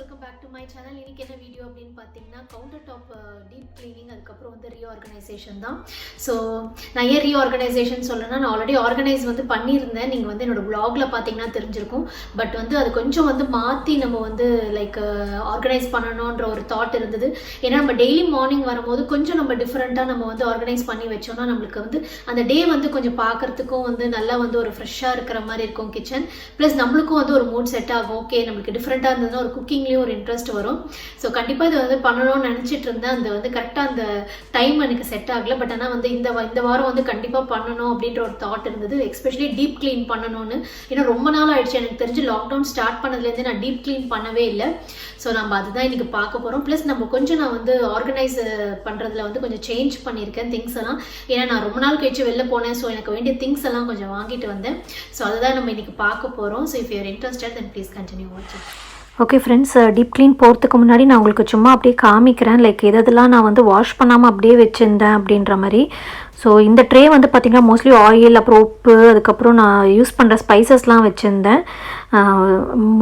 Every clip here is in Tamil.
Welcome back to my channel. இன்றைக்கி என்ன வீடியோ அப்படின்னு பார்த்தீங்கன்னா கவுண்டர் டாப் டீப் கிளீனிங், அதுக்கப்புறம் வந்து ரீஆர்கனைசேஷன் தான். ஸோ நான் ஏன் ரீஆர்கனைசேஷன் சொல்கிறேன்னா, நான் ஆல்ரெடி ஆர்கனைஸ் வந்து பண்ணியிருந்தேன். நீங்கள் வந்து என்னோடய வ்ளாகில் பார்த்தீங்கன்னா தெரிஞ்சிருக்கும். பட் வந்து அது கொஞ்சம் வந்து மாற்றி நம்ம வந்து லைக் ஆர்கனைஸ் பண்ணணுன்ற ஒரு தாட் இருந்தது. ஏன்னா நம்ம டெய்லி மார்னிங் வரும்போது கொஞ்சம் நம்ம டிஃப்ரெண்ட்டாக நம்ம வந்து ஆர்கனைஸ் பண்ணி வச்சோம்னா நம்மளுக்கு வந்து அந்த டே வந்து கொஞ்சம் பார்க்குறதுக்கும் வந்து நல்லா வந்து ஒரு ஃப்ரெஷ்ஷாக இருக்கிற மாதிரி இருக்கும் கிச்சன். ப்ளஸ் நம்மளுக்கும் வந்து ஒரு மூட் செட் ஆகும். ஓகே, நம்மளுக்கு டிஃப்ரெண்ட்டாக இருந்ததுன்னா ஒரு குக்கிங்லேயும் ஒரு இன்ட்ரெஸ்ட் வரும். ஸோ கண்டிப்பாக இது வந்து பண்ணணும்னு நினச்சிட்டு இருந்தேன். அந்த வந்து கரெக்டாக அந்த டைம் எனக்கு செட் ஆகலை. பட் ஆனால் வந்து இந்த வாரம் வந்து கண்டிப்பாக பண்ணணும் அப்படின்ற ஒரு தாட் இருந்தது. எஸ்பெஷலி டீப் க்ளீன் பண்ணணும்னு. ஏன்னா ரொம்ப நாள் ஆயிடுச்சு, எனக்கு தெரிஞ்சு லாக்டவுன் ஸ்டார்ட் பண்ணதுலேருந்து நான் டீப் க்ளீன் பண்ணவே இல்லை. ஸோ நம்ம அதுதான் இன்றைக்கி பார்க்க போகிறோம். ப்ளஸ் நம்ம கொஞ்சம் நான் வந்து ஆர்கனைஸ் பண்ணுறதுல வந்து கொஞ்சம் சேஞ்ச் பண்ணியிருக்கேன் திங்ஸ் எல்லாம். ஏன்னா நான் ரொம்ப நாள் கழிச்சு வெளில போனேன். ஸோ எனக்கு வேண்டிய திங்ஸ் எல்லாம் கொஞ்சம் வாங்கிட்டு வந்தேன். ஸோ அதுதான் நம்ம இன்றைக்கி பார்க்க போகிறோம். So if you're interested then please continue வாட்சிங். ஓகே ஃப்ரெண்ட்ஸ், டீப் க்ளீன் போகிறதுக்கு முன்னாடி நான் உங்களுக்கு சும்மா அப்படியே காமிக்கிறேன். லைக் எதெல்லாம் நான் வந்து வாஷ் பண்ணாமல் அப்படியே வச்சுருந்தேன் அப்படின்ற மாதிரி. ஸோ இந்த ட்ரே வந்து பார்த்திங்கன்னா மோஸ்ட்லி ஆயில், அப்புறம் உப்பு, அதுக்கப்புறம் நான் யூஸ் பண்ணுற ஸ்பைசஸ்லாம் வச்சுருந்தேன்.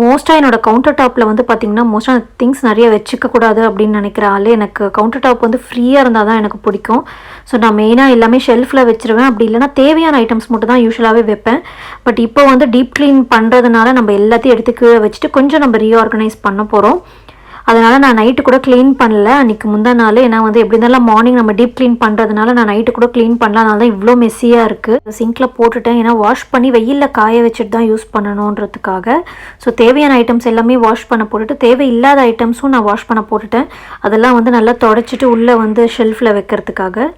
மோஸ்ட்டாக என்னோடய கவுண்டர் டாப்பில் வந்து பார்த்திங்கன்னா மோஸ்ட்டாக திங்ஸ் நிறைய வச்சுக்கக்கூடாது அப்படின்னு நினைக்கிற ஆள். எனக்கு கவுண்டர் டாப் வந்து ஃப்ரீயாக இருந்தால் தான் எனக்கு பிடிக்கும். ஸோ நான் மெயினாக எல்லாமே ஷெல்ஃபில் வச்சுருவேன். அப்படி இல்லைனா தேவையான ஐட்டம்ஸ் மட்டும் தான் யூஸ்வலாகவே வைப்பேன். பட் இப்போ வந்து டீப் க்ளீன் பண்ணுறதுனால நம்ம எல்லாத்தையும் எடுத்து கீழே வச்சுட்டு கொஞ்சம் நம்ம ரீஆர்கனைஸ் பண்ண போகிறோம். அதனால் நான் நைட்டு கூட க்ளீன் பண்ணல அன்றைக்கி முந்தா நாள். ஏன்னா வந்து எப்படி இருந்தாலும் மார்னிங் நம்ம டீப் க்ளீன் பண்ணுறதுனால நான் நைட்டு கூட க்ளீன் பண்ணல. அதனால தான் இவ்வளோ மெஸ்ஸியாக இருக்குது. சிங்கில் போட்டுட்டேன். ஏன்னா வாஷ் பண்ணி வெயிலில் காய வச்சுட்டு தான் யூஸ் பண்ணணுன்றதுக்காக. ஸோ தேவையான ஐட்டம்ஸ் எல்லாமே வாஷ் பண்ண போட்டுட்டு தேவையில்லாத ஐட்டம்ஸும் நான் வாஷ் பண்ண போட்டுட்டேன். அதெல்லாம் வந்து நல்லா தொடச்சிட்டு உள்ளே வந்து ஷெல்ஃபில் வைக்கிறதுக்காக.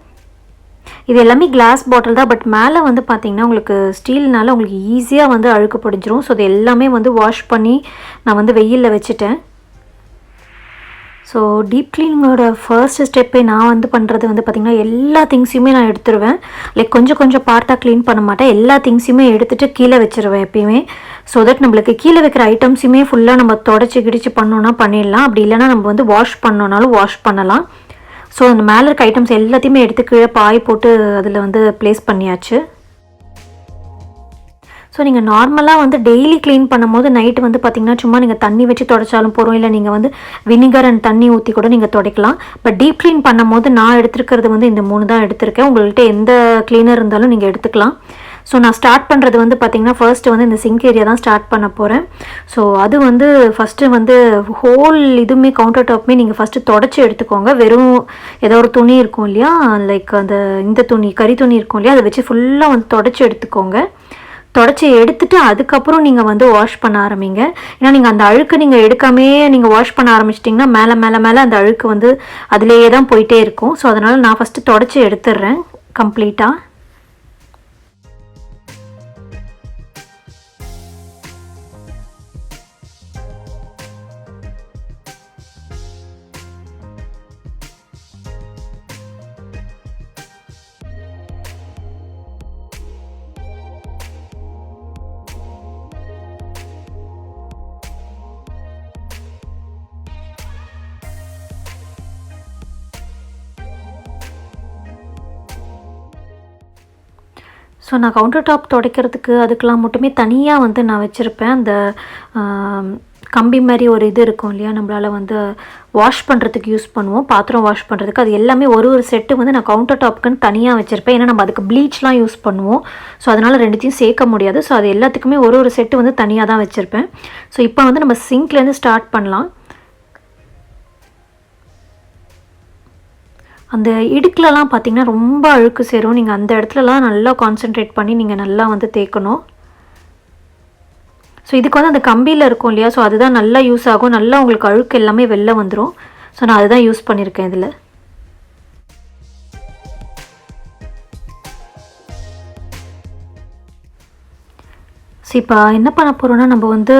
இது எல்லாமே கிளாஸ் பாட்டில் தான். பட் மேலே வந்து பார்த்திங்கன்னா உங்களுக்கு ஸ்டீல்னால உங்களுக்கு ஈஸியாக வந்து அழுக்கு படிஞ்சிரும். ஸோ இது எல்லாமே வந்து வாஷ் பண்ணி நான் வந்து வெயிலில் வச்சுட்டேன். ஸோ டீப் க்ளீனிங்கோட ஃபர்ஸ்ட் ஸ்டெப்பே நான் வந்து பண்ணுறது வந்து பார்த்திங்கன்னா எல்லா திங்ஸையுமே நான் எடுத்துருவேன். லைக் கொஞ்சம் கொஞ்சம் பார்ட்டாக க்ளீன் பண்ண மாட்டேன். எல்லா திங்ஸையுமே எடுத்துகிட்டு கீழே வச்சுருவேன் எப்பயுமே. ஸோ தட் நம்மளுக்கு கீழே வைக்கிற ஐட்டம்ஸுமே ஃபுல்லாக நம்ம தொடச்சி கிடிச்சு பண்ணோன்னா பண்ணிடலாம். அப்படி இல்லைனா நம்ம வந்து வாஷ் பண்ணோன்னாலும் வாஷ் பண்ணலாம். ஸோ அந்த மேலே இருக்க ஐட்டம்ஸ் எல்லாத்தையுமே எடுத்து கீழே பாய் போட்டு அதில் வந்து ப்ளேஸ் பண்ணியாச்சு. ஸோ நீங்கள் நார்மலாக வந்து டெய்லி க்ளீன் பண்ணும்போது நைட்டு வந்து பார்த்திங்கன்னா சும்மா நீங்கள் தண்ணி வச்சு தொடச்சாலும் போகிறோம். இல்லை நீங்கள் வந்து வினிகர் அண்ட் தண்ணி ஊற்றி கூட நீங்கள் துடைக்கலாம். பட் டீப் க்ளீன் பண்ணும்போது நான் எடுத்துருக்கிறது வந்து இந்த 3 தான் எடுத்திருக்கேன். உங்கள்கிட்ட எந்த க்ளீனர் இருந்தாலும் நீங்கள் எடுத்துக்கலாம். ஸோ நான் ஸ்டார்ட் பண்ணுறது வந்து பார்த்திங்கன்னா ஃபர்ஸ்ட்டு வந்து இந்த சிங்க் ஏரியா தான் ஸ்டார்ட் பண்ண போகிறேன். ஸோ அது வந்து ஃபஸ்ட்டு வந்து ஹோல் இதுவுமே கவுண்டர் டாப்புமே நீங்கள் ஃபஸ்ட்டு தொடச்சி எடுத்துக்கோங்க. வெறும் ஏதோ ஒரு துணி இருக்கும் இல்லையா, லைக் அந்த இந்த துணி கறி துணி இருக்கும் இல்லையா, அதை வச்சு ஃபுல்லாக வந்து தொடச்சி எடுத்துக்கோங்க. தொடச்சி எடுத்துகிட்டு அதுக்கப்புறம் நீங்கள் வந்து வாஷ் பண்ண ஆரம்பிங்க. ஏன்னா நீங்கள் அந்த அழுக்கு நீங்கள் எடுக்காமே நீங்கள் வாஷ் பண்ண ஆரம்பிச்சிட்டிங்கன்னா மேலே மேலே மேலே அந்த அழுக்கு வந்து அதிலேயே தான் போயிட்டே இருக்கும். ஸோ அதனால் நான் ஃபஸ்ட்டு தொடச்சி எடுத்துடுறேன் கம்ப்ளீட்டாக. ஸோ நான் கவுண்டர் டாப் துடைக்கிறதுக்கு அதுக்கெலாம் மட்டுமே தனியாக வந்து நான் வச்சுருப்பேன். அந்த கம்பி மாதிரி ஒரு இது இருக்கும் இல்லையா, நம்மளால் வந்து வாஷ் பண்ணுறதுக்கு யூஸ் பண்ணுவோம், பாத்திரம் வாஷ் பண்ணுறதுக்கு. அது எல்லாமே ஒரு செட்டு வந்து நான் கவுண்டர் டாப்புக்குன்னு தனியாக வச்சுருப்பேன். ஏன்னா நம்ம அதுக்கு ப்ளீச்லாம் யூஸ் பண்ணுவோம். ஸோ அதனால் ரெண்டுத்தையும் சேர்க்க முடியாது. ஸோ அது எல்லாத்துக்குமே ஒரு செட்டு வந்து தனியாக தான் வச்சுருப்பேன். ஸோ இப்போ வந்து நம்ம சிங்க்லேருந்து ஸ்டார்ட் பண்ணலாம். அந்த இடுக்கிலலாம் பார்த்திங்கன்னா ரொம்ப அழுக்கு சேரும். நீங்கள் அந்த இடத்துலலாம் நல்லா கான்சென்ட்ரேட் பண்ணி நீங்கள் நல்லா வந்து தேய்க்கணும். ஸோ இதுக்கு வந்து அந்த கம்பியில் இருக்கும் இல்லையா, ஸோ அதுதான் நல்லா யூஸ் ஆகும். நல்லா உங்களுக்கு அழுக்கு எல்லாமே வெளில வந்துடும். ஸோ நான் அதுதான் யூஸ் பண்ணியிருக்கேன் இதில். ஸோ இப்போ என்ன பண்ண போகிறோன்னா, நம்ம வந்து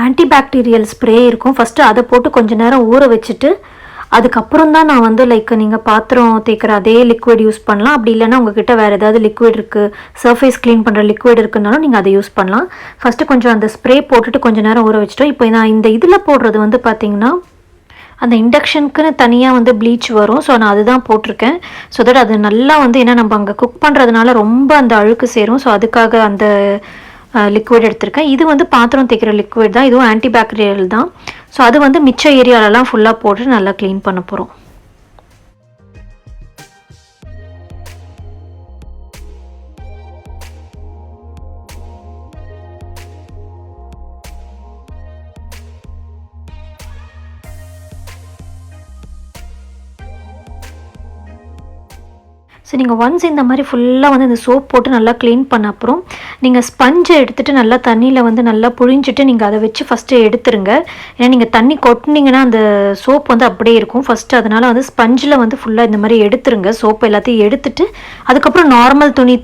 ஆன்டிபாக்டீரியல் ஸ்ப்ரே இருக்கும். ஃபஸ்ட்டு அதை போட்டு கொஞ்சம் நேரம் ஊற வச்சுட்டு அதுக்கப்புறம் தான் நான் வந்து லைக் நீங்கள் பாத்திரம் தேய்க்கிற அதே லிக்விட் யூஸ் பண்ணலாம். அப்படி இல்லைனா உங்ககிட்ட வேறு ஏதாவது லிக்விட் இருக்குது, சர்ஃபேஸ் க்ளீன் பண்ணுற லிக்விட் இருக்குன்னாலும் நீங்கள் அதை யூஸ் பண்ணலாம். ஃபஸ்ட்டு கொஞ்சம் அந்த ஸ்ப்ரே போட்டுட்டு கொஞ்சம் நேரம் ஊற வச்சுட்டோம். இப்போ நான் இந்த இதில் போடுறது வந்து பார்த்திங்கன்னா அந்த இண்டக்ஷனுக்குன்னு தனியாக வந்து ப்ளீச் வரும். ஸோ நான் அதுதான் போட்டிருக்கேன். ஸோ தட் அது நல்லா வந்து ஏன்னா நம்ம அங்கே குக் பண்ணுறதுனால ரொம்ப அந்த அழுக்கு சேரும். ஸோ அதுக்காக அந்த லிக்விட் எடுத்திருக்கேன். இது வந்து பாத்திரம் தேய்க்கிற லிக்விட் தான், இதுவும் ஆன்டிபாக்டீரியல் தான். ஸோ அது வந்து மிச்ச ஏரியாலலாம் ஃபுல்லாக போட்டு நல்லா க்ளீன் பண்ண போகிறோம். ஸோ நீங்கள் ஒன்ஸ் இந்த மாதிரி ஃபுல்லாக வந்து இந்த சோப் போட்டு நல்லா க்ளீன் பண்ண அப்புறம் நீங்கள் ஸ்பஞ்சை எடுத்துகிட்டு நல்லா தண்ணியில் வந்து நல்லா புழிஞ்சிட்டு நீங்கள் அதை வச்சு ஃபஸ்ட்டு எடுத்துருங்க. ஏன்னா நீங்கள் தண்ணி கொட்டினீங்கன்னா அந்த சோப் வந்து அப்படியே இருக்கும் ஃபஸ்ட்டு. அதனால் வந்து ஸ்பஞ்சில் வந்து ஃபுல்லாக இந்த மாதிரி எடுத்துருங்க. சோப்பு எல்லாத்தையும் எடுத்துட்டு அதுக்கப்புறம் நார்மல் துணி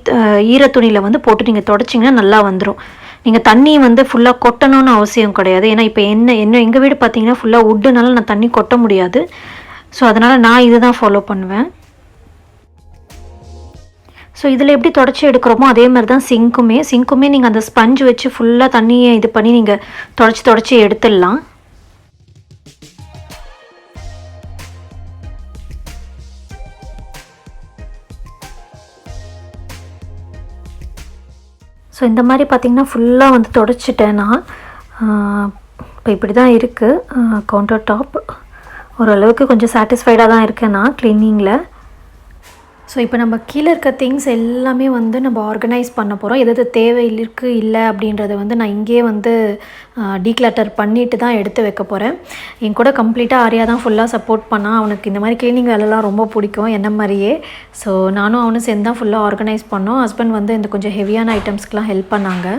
ஈர துணியில் வந்து போட்டு நீங்கள் தொடச்சிங்கன்னா நல்லா வந்துடும். நீங்கள் தண்ணி வந்து ஃபுல்லாக கொட்டணும்னு அவசியம் கிடையாது. ஏன்னா இப்போ எங்கள் வீடு பார்த்தீங்கன்னா ஃபுல்லாக உட்டுனால நான் தண்ணி கொட்ட முடியாது. ஸோ அதனால் நான் இதை தான் ஃபாலோ பண்ணுவேன். ஸோ இதில் எப்படி தொடச்சி எடுக்கிறோமோ அதே மாதிரி தான் சிங்க்குமே நீங்கள் அந்த ஸ்பஞ்ச் வச்சு ஃபுல்லாக தண்ணியை இது பண்ணி நீங்கள் தொடச்சி எடுத்துடலாம். ஸோ இந்த மாதிரி பார்த்திங்கன்னா ஃபுல்லாக வந்து தொடச்சிட்டேன் நான். இப்போ இப்படி தான் இருக்குது கவுண்டர் டாப். ஓரளவுக்கு கொஞ்சம் சாட்டிஸ்ஃபைடாக தான் இருக்கேன் நான் க்ளீனிங்கில். ஸோ இப்போ நம்ம கீழே இருக்க திங்ஸ் எல்லாமே வந்து நம்ம ஆர்கனைஸ் பண்ண போகிறோம். எது தேவை இருக்குது இல்லை அப்படின்றத வந்து நான் இங்கேயே வந்து டீக்ளட்டர் பண்ணிவிட்டு தான் எடுத்து வைக்க போகிறேன். என் கூட கம்ப்ளீட்டாக ஆரியா தான் ஃபுல்லாக சப்போர்ட் பண்ணால். அவனுக்கு இந்த மாதிரி க்ளீனிங் வேலைலாம் ரொம்ப பிடிக்கும் என்ன மாதிரியே. ஸோ நானும் அவனும் சேர்ந்து தான் ஃபுல்லாக ஆர்கனைஸ் பண்ணோம். ஹஸ்பண்ட் வந்து இந்த கொஞ்சம் ஹெவியான ஐட்டம்ஸ்க்கெலாம் ஹெல்ப் பண்ணாங்க.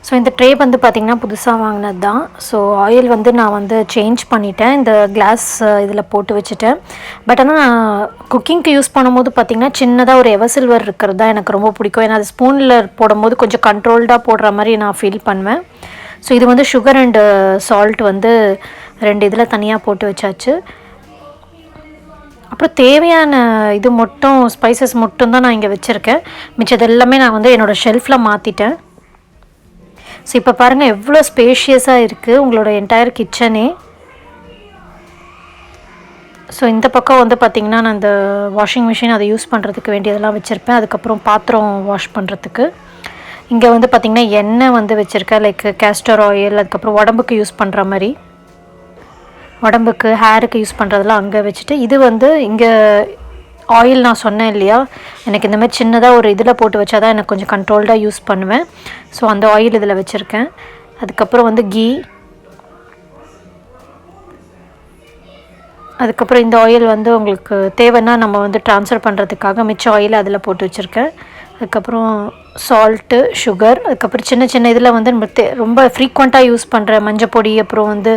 ஸோ இந்த ட்ரே வந்து பார்த்திங்கன்னா புதுசாக வாங்கினது தான். ஸோ ஆயில் வந்து நான் வந்து சேஞ்ச் பண்ணிட்டேன். இந்த கிளாஸ் இதில் போட்டு வச்சுட்டேன். பட் ஆனால் நான் குக்கிங்க்கு யூஸ் பண்ணும்போது பார்த்திங்கன்னா சின்னதாக ஒரு எவர்சில்வர் இருக்கிறது தான் எனக்கு ரொம்ப பிடிக்கும். ஏன்னா அது ஸ்பூனில் போடும்போது கொஞ்சம் கண்ட்ரோல்டாக போடுற மாதிரி நான் ஃபீல் பண்ணுவேன். ஸோ இது வந்து சுகர் அண்டு சால்ட் வந்து 2 இதில் தனியாக போட்டு வச்சாச்சு. அப்புறம் தேவையான இது மட்டும் ஸ்பைசஸ் மட்டும் தான் நான் இங்கே வச்சுருக்கேன். மிச்சது எல்லாமே நான் வந்து என்னோடய ஷெல்ஃபில் மாற்றிட்டேன். ஸோ இப்போ பாருங்கள் எவ்வளோ ஸ்பேஷியஸாக இருக்குது உங்களோட என்டையர் கிச்சனே. ஸோ இந்த பக்கம் வந்து பார்த்திங்கன்னா நான் இந்த வாஷிங் மிஷின் அதை யூஸ் பண்ணுறதுக்கு வேண்டியதெல்லாம் வச்சுருப்பேன். அதுக்கப்புறம் பாத்திரம் வாஷ் பண்ணுறதுக்கு இங்கே வந்து பார்த்திங்கன்னா எண்ணெய் வந்து வச்சுருக்கேன். லைக் கேஸ்டர் ஆயில், அதுக்கப்புறம் உடம்புக்கு யூஸ் பண்ணுற மாதிரி உடம்புக்கு ஹேருக்கு யூஸ் பண்ணுறதெல்லாம் அங்கே வச்சுட்டு, இது வந்து இங்கே ஆயில் நான் சொன்னேன் இல்லையா, எனக்கு இந்த மாதிரி சின்னதாக ஒரு இதில் போட்டு வச்சா தான் எனக்கு கொஞ்சம் கண்ட்ரோல்டாக யூஸ் பண்ணுவேன். ஸோ அந்த ஆயில் இதில் வச்சுருக்கேன். அதுக்கப்புறம் வந்து கீ, அதுக்கப்புறம் இந்த ஆயில் வந்து உங்களுக்கு தேவைன்னா நம்ம வந்து ட்ரான்ஸ்ஃபர் பண்ணுறதுக்காக மிச்ச ஆயில் அதில் போட்டு வச்சுருக்கேன். அதுக்கப்புறம் சால்ட்டு, சுகர், அதுக்கப்புறம் சின்ன சின்ன இதில் வந்து நம்ம ரொம்ப ஃப்ரீக்வெண்ட்டாக யூஸ் பண்ணுற மஞ்சப்பொடி, அப்புறம் வந்து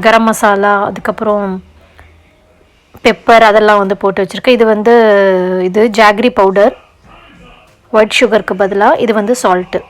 கரம் மசாலா, அதுக்கப்புறம் பெப்பர் அதெல்லாம் வந்து போட்டு வச்சுருக்கேன். இது வந்து ஜாகரி பவுடர், ஒயிட் சுகருக்கு பதிலாக இது வந்து salt.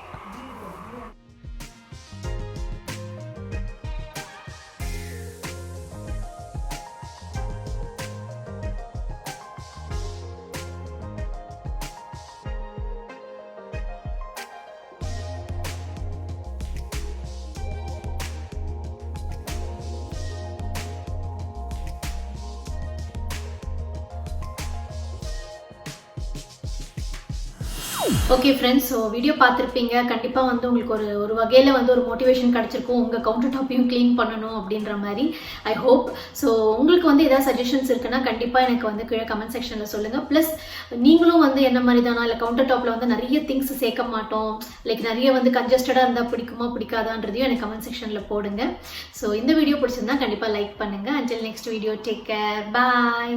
Okay friends, so video பார்த்துருப்பீங்க. கண்டிப்பாக வந்து உங்களுக்கு ஒரு வகையில் வந்து ஒரு மோட்டிவேஷன் கிடச்சிருக்கும் உங்கள் கவுண்டர் டாப்பையும் க்ளீன் பண்ணணும் அப்படின்ற மாதிரி. I hope. ஸோ உங்களுக்கு வந்து ஏதாவது சஜஷன்ஸ் இருக்குன்னா கண்டிப்பாக எனக்கு வந்து கீழே கமெண்ட் செக்ஷனில் சொல்லுங்கள். ப்ளஸ் நீங்களும் வந்து என்ன மாதிரி தானா, இல்லை கவுண்டர் டாப்பில் வந்து நிறைய திங்ஸ் சேர்க்க மாட்டோம், லைக் நிறைய வந்து கன்ஜஸ்டடாக இருந்தால் பிடிக்குமா பிடிக்காதான்றதையும் எனக்கு கமெண்ட் செக்ஷனில் போடுங்க. ஸோ இந்த வீடியோ பிடிச்சிருந்தா கண்டிப்பாக லைக் பண்ணுங்கள். Until next video, take care, பாய்.